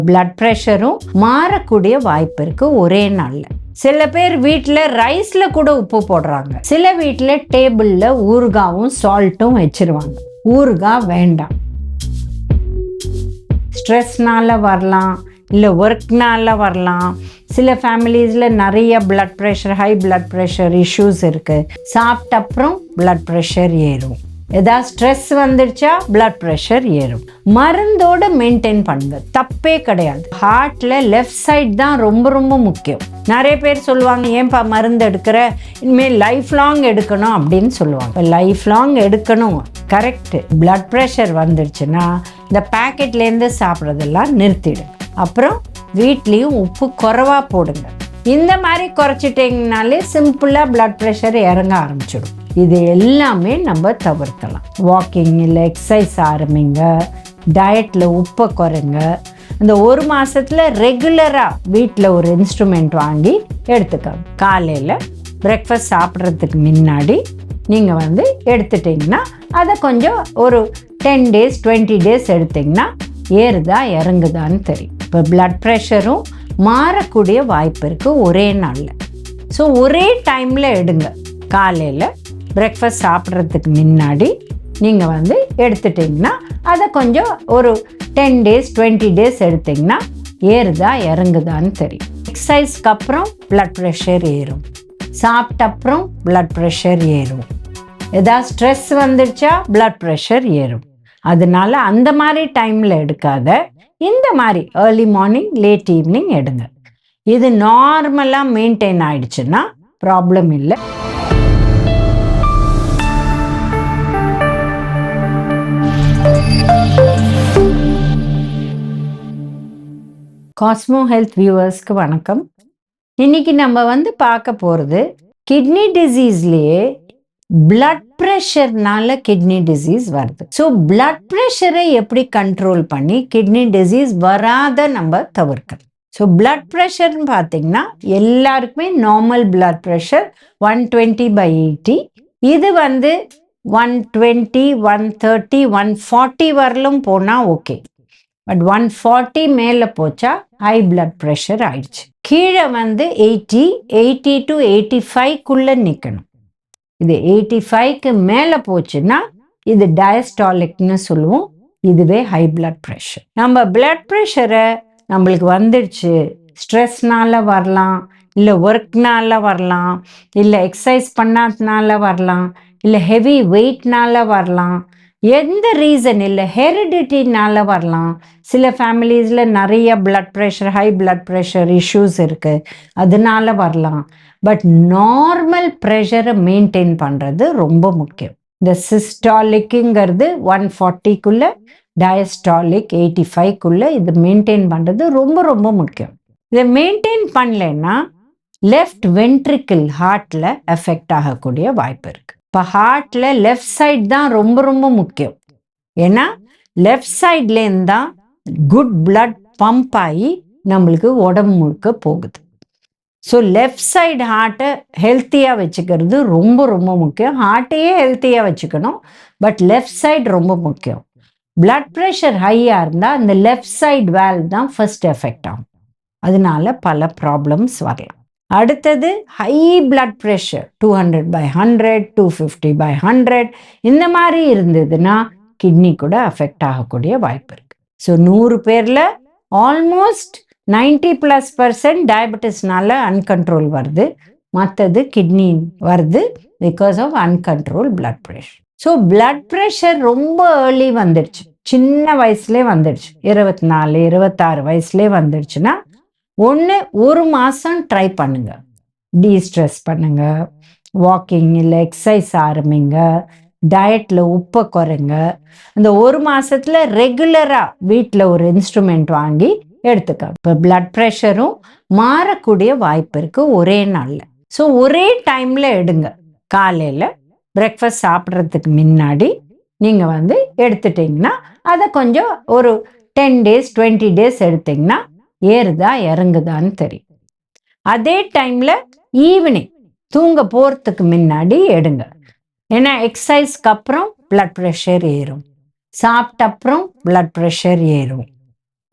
Blood ப்ரெஷரும் மாறக்கூடிய வாய்ப்பு இருக்கு ஒரே நாள்ல. சில பேர் வீட்டில் ரைஸ்ல கூட உப்பு போடுறாங்க. சில வீட்டில் டேபிள்ல ஊறுகாவும் சால்ட்டும் வச்சிருவாங்க. ஊறுகாய் வேண்டாம். ஸ்ட்ரெஸ்னால வரலாம், இல்லை ஒர்க்னால வரலாம். சில ஃபேமிலிஸில் நிறைய blood pressure, high blood pressure issues இருக்குது. சாப்பிட்ட அப்புறம் பிளட் ப்ரெஷர் ஏறும். ஏதாவது ஸ்ட்ரெஸ் வந்துடுச்சா பிளட் ப்ரெஷர் ஏறும். மருந்தோடு மெயின்டைன் பண்ணுங்க, தப்பே கிடையாது. ஹார்ட்டில் லெஃப்ட் சைட் தான் ரொம்ப ரொம்ப முக்கியம். நிறைய பேர் சொல்லுவாங்க, ஏன்பா மருந்து எடுக்கிற, இனிமேல் லைஃப் லாங் எடுக்கணும் அப்படின்னு சொல்லுவாங்க. லைஃப் லாங் எடுக்கணும், கரெக்டு. பிளட் ப்ரெஷர் வந்துடுச்சுன்னா இந்த பேக்கெட்லேருந்து சாப்பிட்றதெல்லாம் நிறுத்திடுங்க. அப்புறம் வீட்லேயும் உப்பு குறைவா போடுங்க. இந்த மாதிரி குறைச்சிட்டிங்கனாலே சிம்பிளாக பிளட் ப்ரெஷர் இறங்க ஆரம்பிச்சிடும். இது எல்லாமே நம்ம தவிர்க்கலாம். வாக்கிங் இல்லை எக்ஸசைஸ் ஆரம்பிங்க, டயட்டில் உப்பை குறைங்க. இந்த ஒரு மாதத்தில் ரெகுலராக வீட்டில் ஒரு இன்ஸ்ட்ருமெண்ட் வாங்கி எடுத்துக்கோங்க. காலையில் பிரேக்ஃபாஸ்ட் சாப்பிட்றதுக்கு முன்னாடி நீங்கள் எடுத்துட்டிங்கன்னா அதை கொஞ்சம் ஒரு 10 days 20 days எடுத்திங்கன்னா ஏறுதா இறங்குதான்னு தெரியும். இப்போ பிளட் ப்ரெஷரும் மாறக்கூடிய வாய்ப்பு இருக்குது ஒரே நாளில். ஸோ ஒரே டைமில் எடுங்க. காலையில் பிரேக்ஃபாஸ்ட் சாப்பிட்றதுக்கு முன்னாடி நீங்கள் எடுத்துட்டிங்கன்னா அதை கொஞ்சம் ஒரு 10 days 20 days எடுத்திங்கன்னா ஏறுதா இறங்குதான்னு தெரியும். எக்ஸசைஸ்க்கு அப்புறம் பிளட் ப்ரெஷர் ஏறும், சாப்பிட்ட அப்புறம் பிளட் ப்ரெஷர் ஏறும். ஏதாவது ஸ்ட்ரெஸ் வந்துடுச்சா பிளட் ப்ரெஷர் ஏறும். அதனால அந்த மாதிரி டைமில் எடுக்காத, இந்த மாதிரி ஏர்லி மார்னிங் லேட் ஈவினிங் எடுங்க. இது நார்மலாக மெயின்டைன் ஆயிடுச்சுன்னா ப்ராப்ளம் இல்லை. காஸ்மோ ஹெல்த் வியூவர்ஸ்க்கு வணக்கம். இன்னைக்கு நம்ம பார்க்க போகிறது கிட்னி டிசீஸ்லேயே பிளட் ப்ரெஷர்னால கிட்னி டிசீஸ் வருது. ஸோ பிளட் ப்ரெஷரை எப்படி கண்ட்ரோல் பண்ணி கிட்னி டிசீஸ் வராத நம்ம தவிர்க்கலாம். ஸோ பிளட் ப்ரெஷர்னு பார்த்தீங்கன்னா எல்லாருக்குமே நார்மல் பிளட் ப்ரெஷர் 120/80. இது 120, 130, 140 வரலும் போனால் ஓகே. பட் 140 மேலே போச்சா ஹை பிளட் ப்ரெஷர் ஆயிடுச்சு. கீழே 80 to 85 நிற்கணும். இது 85க்கு மேலே போச்சுன்னா இது டயஸ்டாலிக்னு சொல்லுவோம். இதுவே ஹை பிளட் ப்ரெஷர். நம்ம பிளட் ப்ரெஷரை நம்மளுக்கு வந்துடுச்சு, ஸ்ட்ரெஸ்னால வரலாம், இல்லை ஒர்க்னால வரலாம், இல்லை எக்ஸசைஸ் பண்ணாதனால வரலாம், இல்லை ஹெவி வெயிட்னால வரலாம், எந்த ரீசன் இல்லை ஹெரிடிட்டினால வரலாம். சில ஃபேமிலிஸில் நிறைய blood pressure, high blood pressure issues இருக்குது, அதனால வரலாம். பட் நார்மல் ப்ரெஷரை மெயின்டைன் பண்ணுறது ரொம்ப முக்கியம். இந்த சிஸ்டாலிக்குங்கிறது 140க்குள்ளே, டயஸ்டாலிக் 85க்குள்ளே இது மெயின்டைன் பண்ணுறது ரொம்ப ரொம்ப முக்கியம். இதை மெயின்டைன் பண்ணலைன்னா லெஃப்ட் வென்ட்ரிக்கிள் ஹார்ட்டில் எஃபெக்ட் ஆகக்கூடிய வாய்ப்பு இருக்குது. இப்போ ஹார்ட்டில் லெஃப்ட் சைட் தான் ரொம்ப ரொம்ப முக்கியம். ஏன்னா லெஃப்ட் சைட்லேருந்து தான் குட் பிளட் பம்ப் ஆகி நம்மளுக்கு உடம்பு முழுக்க போகுது. ஸோ லெஃப்ட் சைடு ஹார்ட்டை ஹெல்த்தியாக வச்சுக்கிறது ரொம்ப ரொம்ப முக்கியம். ஹார்ட்டையே ஹெல்த்தியாக வச்சுக்கணும், பட் லெஃப்ட் சைடு ரொம்ப முக்கியம். பிளட் ப்ரெஷர் ஹையாக இருந்தால் அந்த லெஃப்ட் சைடு வேல்வ் தான் ஃபர்ஸ்ட் எஃபெக்ட் ஆகும். அதனால பல ப்ராப்ளம்ஸ் வரலாம். அடுத்தது ஹை பிளட் ப்ரெஷர் 200/100, 250/100 இந்த மாதிரி இருந்ததுன்னா கிட்னி கூட அஃபெக்ட் ஆகக்கூடிய வாய்ப்பு இருக்குது. ஸோ 100 பேரில் ஆல்மோஸ்ட் 90+% டயபெட்டிஸ்னால அன்கண்ட்ரோல் வருது. மற்றது கிட்னி வருது because of uncontrolled blood pressure. So blood pressure ரொம்ப ஏர்லி வந்துடுச்சு, சின்ன வயசுலேயே வந்துடுச்சு, 24, 26 வயசுலேயே வந்துடுச்சுன்னா ஒரு மாதம் ட்ரை பண்ணுங்க. டீஸ்ட்ரெஸ் பண்ணுங்க, வாக்கிங் இல்லை எக்ஸசைஸ் ஆரம்பிங்க, டயட்டில் உப்பை குறைங்க. அந்த ஒரு மாதத்தில் ரெகுலராக வீட்டில் ஒரு இன்ஸ்ட்ருமெண்ட் வாங்கி எடுத்துக்க. இப்போ பிளட் ப்ரெஷரும் மாறக்கூடிய வாய்ப்பு இருக்குது ஒரே நாளில். ஸோ ஒரே டைமில் எடுங்க. காலையில் பிரேக்ஃபாஸ்ட் சாப்பிட்றதுக்கு முன்னாடி நீங்கள் எடுத்துட்டிங்கன்னா அதை கொஞ்சம் ஒரு 10 days 20 days எடுத்திங்கன்னா ஏறுதா இறங்குதான்னு தெரியும். அதே டைமில் ஈவினிங் தூங்க போகிறதுக்கு முன்னாடி எடுங்க. ஏன்னா எக்ஸசைஸ்க்கு அப்புறம் பிளட் ப்ரெஷர் ஏறும், சாப்பிட்ட அப்புறம் பிளட் ப்ரெஷர் ஏறும்.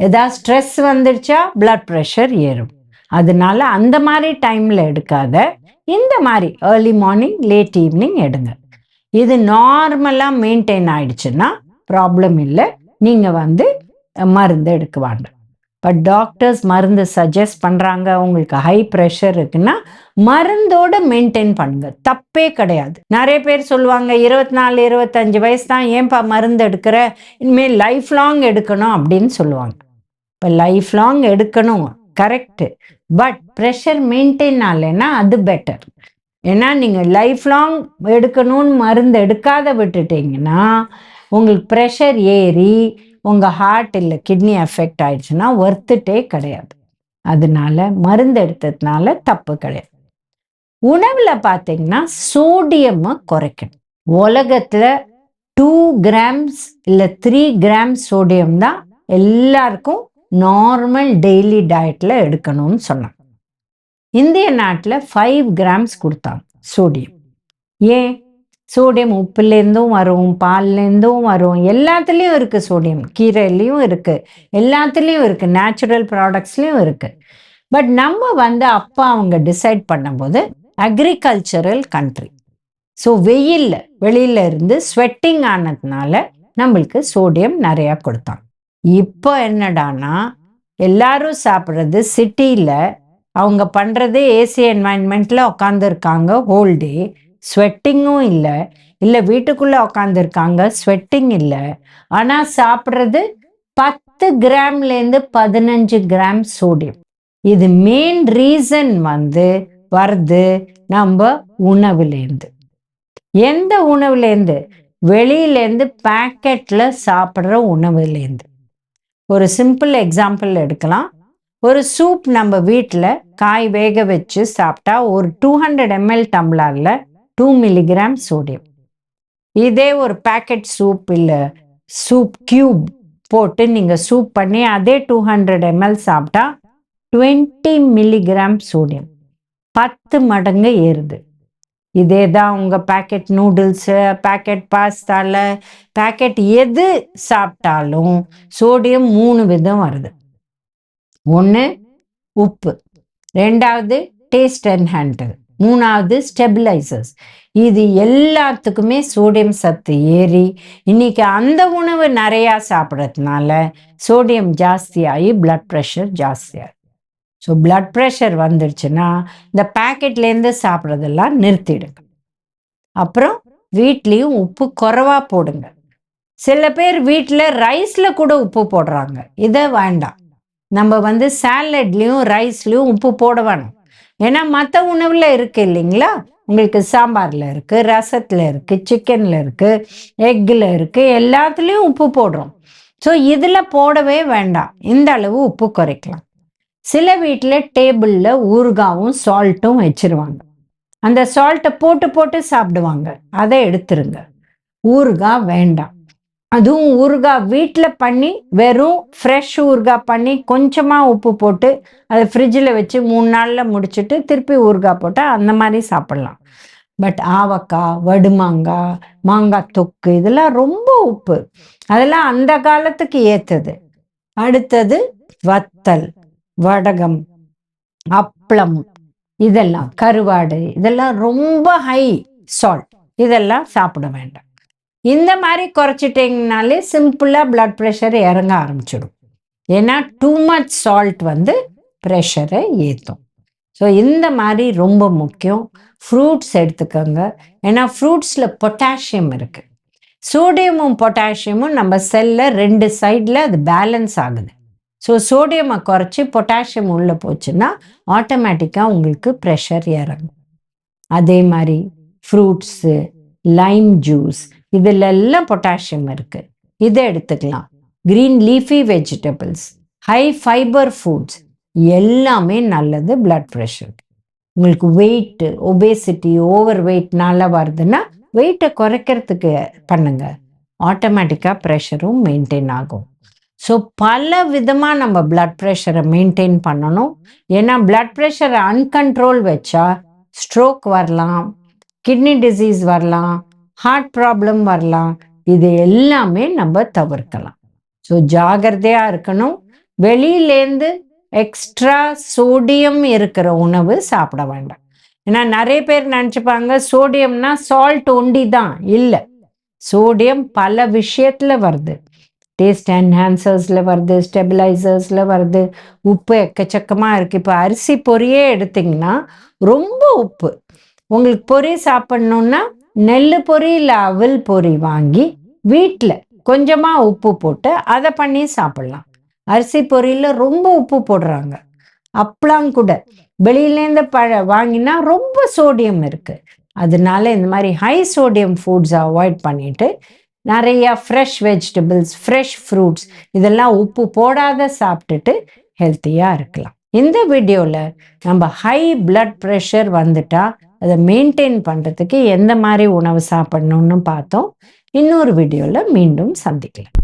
ஏதாவது ஸ்ட்ரெஸ் வந்துடுச்சா பிளட் ப்ரெஷர் ஏறும். அதனால அந்த மாதிரி டைமில் எடுக்காத, இந்த மாதிரி ஏர்லி மார்னிங் லேட் ஈவினிங் எடுங்க. இது நார்மலாக மெயின்டைன் ஆயிடுச்சுன்னா ப்ராப்ளம் இல்லை, நீங்கள் மருந்து எடுக்க வேண்டாம். பட் டாக்டர்ஸ் மருந்து சஜஸ்ட் பண்ணுறாங்க, உங்களுக்கு ஹை ப்ரெஷர் இருக்குன்னா மருந்தோடு மெயின்டைன் பண்ணுங்க, தப்பே கிடையாது. நிறைய பேர் சொல்லுவாங்க 24 25 வயசு தான், ஏன்பா மருந்து எடுக்கிற, இனிமேல் லைஃப் லாங் எடுக்கணும் அப்படின்னு சொல்லுவாங்க. இப்போ லைஃப் லாங் எடுக்கணும் கரெக்டு, பட் ப்ரெஷர் மெயின்டைன் ஆகலைன்னா அது பெட்டர். ஏன்னா நீங்கள் லைஃப் லாங் எடுக்கணும்னு மருந்து எடுக்காத விட்டுட்டிங்கன்னா உங்களுக்கு ப்ரெஷர் ஏறி உங்கள் ஹார்ட் இல்லை கிட்னி அஃபெக்ட் ஆயிடுச்சுன்னா ஒர்த்துட்டே கிடையாது. அதனால மருந்து எடுத்ததுனால தப்பு கிடையாது. உணவில் பார்த்தீங்கன்னா சோடியமை குறைக்கணும். உலகத்தில் 2 grams இல்லை 3 grams சோடியம் தான் எல்லாருக்கும் நார்மல் டெய்லி டயட்டில் எடுக்கணும்னு சொன்னாங்க. இந்திய நாட்டில் 5 grams கொடுத்தாங்க சோடியம். ஏன்? சோடியம் உப்புலேருந்தும் வரும், பால்லேருந்தும் வரும், எல்லாத்துலேயும் இருக்குது சோடியம். கீரையிலையும் இருக்குது, எல்லாத்துலேயும் இருக்குது, நேச்சுரல் ப்ராடக்ட்ஸ்லேயும் இருக்குது. பட் நம்ம அப்பா அவங்க டிசைட் பண்ணும்போது அக்ரிகல்ச்சரல் கண்ட்ரி, ஸோ வெளியில இருந்து ஸ்வெட்டிங் ஆனதுனால நம்மளுக்கு சோடியம் நிறையா கொடுத்தாங்க. இப்போ என்னடானா எல்லாரும் சாப்பிட்றது சிட்டியில், அவங்க பண்ணுறது ஏசி என்வாயன்மெண்ட்டில் உட்காந்துருக்காங்க ஹோல் டே, ஸ்வெட்டிங்கும் இல்லை வீட்டுக்குள்ளே உட்காந்துருக்காங்க, ஸ்வெட்டிங் இல்லை, ஆனால் சாப்பிட்றது 10 கிராம்லேருந்து 15 கிராம் சோடியம். இது மெயின் ரீசன் வருது நம்ம உணவுலேருந்து. எந்த உணவுலேருந்து? வெளியிலேருந்து பேக்கெட்டில் சாப்பிட்ற உணவுலேருந்து. ஒரு சிம்பிள் எக்ஸாம்பிள் எடுக்கலாம். ஒரு சூப் நம்ம வீட்டில் காய் வேக வச்சு சாப்பிட்டா ஒரு 200 ml டம்ளரில் 2 milligram சோடியம். இதே ஒரு பேக்கெட் சூப் இல்லை சூப் கியூப் போட்டு நீங்கள் சூப் பண்ணி அதே 200 ml சாப்பிட்டா 20 milligram சோடியம், 10 மடங்கு ஏறுது. இதே தான் உங்கள் பேக்கெட் நூடுல்ஸு, பேக்கெட் பாஸ்தாவில், பேக்கெட் எது சாப்பிட்டாலும் சோடியம் 3 விதம் வருது. ஒன்று உப்பு, ரெண்டாவது டேஸ்ட் என்ஹான்சர், மூணாவது ஸ்டெபிளைசர்ஸ். இது எல்லாத்துக்குமே சோடியம் சத்து ஏறி இன்னைக்கு அந்த உணவு நிறையா சாப்பிட்றதுனால சோடியம் ஜாஸ்தியாகி பிளட் ப்ரெஷர் ஜாஸ்தியாகி. ஸோ பிளட் ப்ரெஷர் வந்துடுச்சுன்னா இந்த பேக்கெட்லேருந்து சாப்பிட்றதெல்லாம் நிறுத்திடுங்க. அப்புறம் வீட்லேயும் உப்பு குறைவா போடுங்க. சில பேர் வீட்டில் ரைஸில் கூட உப்பு போடுறாங்க, இதை வேண்டாம். நம்ம சாலட்லேயும் ரைஸ்லேயும் உப்பு போட வேணும். ஏன்னா மற்ற உணவில் இருக்குது இல்லைங்களா, உங்களுக்கு சாம்பாரில் இருக்குது, ரசத்தில் இருக்குது, சிக்கனில் இருக்குது, எக்கில் இருக்குது, எல்லாத்துலேயும் உப்பு போடுறோம். ஸோ இதில் போடவே வேண்டாம், இந்த அளவு உப்பு குறைக்கலாம். சில வீட்டில் டேபிளில் ஊறுகாவும் சால்ட்டும் வச்சிருவாங்க, அந்த சால்ட்டை போட்டு போட்டு சாப்பிடுவாங்க, அதை எடுத்துருங்க. ஊறுகாய் வேண்டாம். அதுவும் ஊறுகாய் வீட்டில் பண்ணி வெறும் ஃப்ரெஷ் ஊறுகாய் பண்ணி கொஞ்சமாக உப்பு போட்டு அதை ஃப்ரிட்ஜில் வச்சு 3 நாளில் முடிச்சுட்டு திருப்பி ஊறுகாய் போட்டால் அந்த மாதிரி சாப்பிட்லாம். பட் ஆவக்காய், வடுமாங்காய், மாங்காய் தொக்கு இதெல்லாம் ரொம்ப உப்பு, அதெல்லாம் அந்த காலத்துக்கு ஏற்றது. அடுத்தது வத்தல், வடகம், அப்பளம், இதெல்லாம் கருவாடு, இதெல்லாம் ரொம்ப ஹை சால்ட், இதெல்லாம் சாப்பிட வேண்டாம். இந்த மாதிரி குறைச்சிட்டிங்கனாலே சிம்பிளாக பிளட் ப்ரெஷர் இறங்க ஆரம்பிச்சிடும். ஏன்னா டூ மச் சால்ட் ப்ரெஷரை ஏற்றும். ஸோ இந்த மாதிரி ரொம்ப முக்கியம். ஃப்ரூட்ஸ் எடுத்துக்கோங்க, ஏன்னா ஃப்ரூட்ஸில் பொட்டாசியம் இருக்குது. சோடியமும் பொட்டாசியமும் நம்ம செல்லில் 2 சைடில் அது பேலன்ஸ் ஆகுது. ஸோ சோடியமை குறைச்சி பொட்டாசியம் உள்ளே போச்சுன்னா ஆட்டோமேட்டிக்காக உங்களுக்கு ப்ரெஷர் இறங்கும். அதே மாதிரி ஃப்ரூட்ஸு, லைம் ஜூஸ், இதில் எல்லாம் பொட்டாசியம் இருக்குது, இதை எடுத்துக்கலாம். Green leafy vegetables, high fibre foods எல்லாமே நல்லது பிளட் ப்ரெஷர். உங்களுக்கு வெயிட்டு, ஒபேசிட்டி, ஓவர் வெயிட்னால வருதுன்னா வெயிட்டை குறைக்கிறதுக்கு பண்ணுங்க, ஆட்டோமேட்டிக்காக ப்ரெஷரும் மெயின்டைன் ஆகும். ஸோ பல விதமாக நம்ம பிளட் ப்ரெஷரை மெயின்டைன் பண்ணணும். ஏன்னா பிளட் ப்ரெஷரை அன்கண்ட்ரோல் வச்சா ஸ்ட்ரோக் வரலாம், கிட்னி டிசீஸ் வரலாம், ஹார்ட் ப்ராப்ளம் வரலாம். இது எல்லாமே நம்ம தவிர்க்கலாம். ஸோ ஜாகிரதையாக இருக்கணும். வெளியிலேருந்து எக்ஸ்ட்ரா சோடியம் இருக்கிற உணவு சாப்பிட வேண்டாம். ஏன்னா நிறைய பேர் நினச்சிப்பாங்க சோடியம்னா சால்ட் ஒண்டி தான். இல்லை, சோடியம் பல விஷயத்தில் வருது. டேஸ்ட் என்ஹான்சர்ஸில் வருது, ஸ்டெபிலைசர்ஸில் வருது, உப்பு எக்கச்சக்கமாக இருக்குது. இப்போ அரிசி பொரியே எடுத்திங்கன்னா ரொம்ப உப்பு. உங்களுக்கு பொரி சாப்பிட்ணுன்னா நெல் பொரி இல்லை அவல் பொரி வாங்கி வீட்டில் கொஞ்சமாக உப்பு போட்டு அதை பண்ணி சாப்பிட்லாம். அரிசி பொரியில் ரொம்ப உப்பு போடுறாங்க. அப்பளம் கூட வெளியிலேருந்து வாங்கினா ரொம்ப சோடியம் இருக்குது. அதனால இந்த மாதிரி ஹை சோடியம் ஃபுட்ஸை அவாய்ட் பண்ணிவிட்டு நிறையா ஃப்ரெஷ் வெஜிடபிள்ஸ், ஃப்ரெஷ் ஃப்ரூட்ஸ் இதெல்லாம் உப்பு போடாத சாப்பிட்டுட்டு ஹெல்த்தியாக இருக்கலாம். இந்த வீடியோவில் நம்ம ஹை பிளட் ப்ரெஷர் வந்துட்டா அதை மெயின்டைன் பண்ணுறதுக்கு எந்த மாதிரி உணவு சாப்பிடணும்னு பார்த்தோம். இன்னொரு வீடியோவில் மீண்டும் சந்திக்கலாம்.